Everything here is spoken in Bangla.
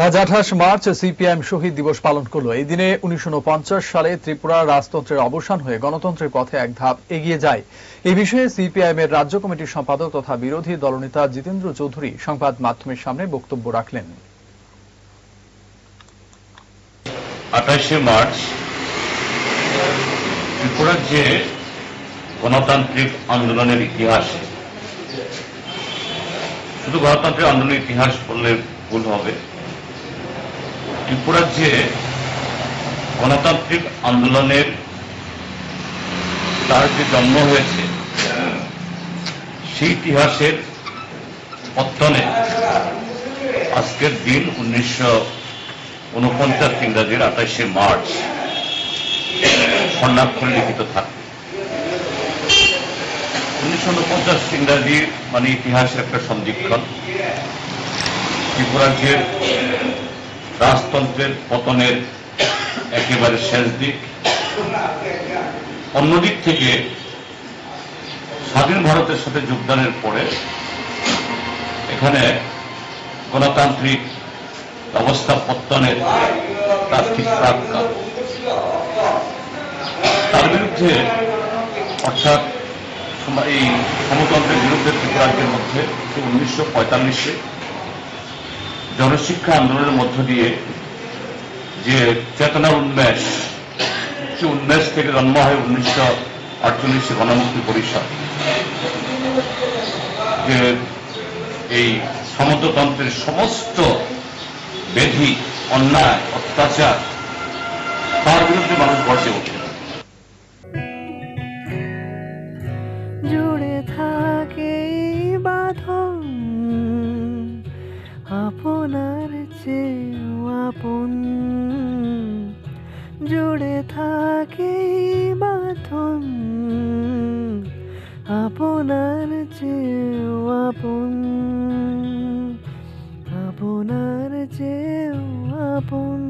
আজ 28 মার্চ সিপিআইএম শহীদ দিবস পালন করলো। এই দিনে 1949 সালে ত্রিপুরার রাজতন্ত্রের অবসান হয়ে গণতন্ত্রের পথে এক ধাপ এগিয়ে যায়। এই বিষয়ে সিপিআইএম এর রাজ্য কমিটির সম্পাদক তথা বিরোধী দলনেতা জিতেন্দ্র চৌধুরী সংবাদ মাধ্যমের সামনে বক্তব্য রাখলেন। 28 মার্চ ত্রিপুরার যে গণতান্ত্রিক আন্দোলনের ইতিহাস, শুধু গণতান্ত্রিক আন্দোলনের ইতিহাস বললে ভুল হবে। ত্রিপুরার যে গণতান্ত্রিক আন্দোলনের তার যে জন্ম হয়েছে, সেই ইতিহাসের পত্তনে আজকের দিন 1949 ইংরাজির 28 মার্চ স্বর্ণাক্ষরে লিখিত থাকে। 1949 ইংরাজি মানে ইতিহাসের একটা সন্ধিক্ষণ। ত্রিপুরার যে রাজতন্ত্রের পতনের একেবারে শেষ দিক, অন্যদিক থেকে স্বাধীন ভারতের সাথে যোগদানের পরে এখানে গণতান্ত্রিক ব্যবস্থা পত্তনের তার ঠিক প্রাক্কাল। তার বিরুদ্ধে অর্থাৎ এই সমতন্ত্রের বিরুদ্ধে ত্রিপুরাজ্যের মধ্যে 1945-এ জনশিক্ষা আন্দোলনের মধ্য দিয়ে যে চেতনার উন্মেষ, সে উন্মেষ থেকে জন্ম হয় 1948 গণমুক্তি পরিষদ, যে এই সমতন্ত্রের সমস্ত ব্যাধি, অন্যায়, অত্যাচার তার বিরুদ্ধে মানুষ গর্জে ওঠে। জুড়ে থাকে বাঁধন আপনার চেয়েও আপন, জুড়ে থাকে বাঁধন আপনার চেয়েও আপন, আপনার চেয়েও আপন।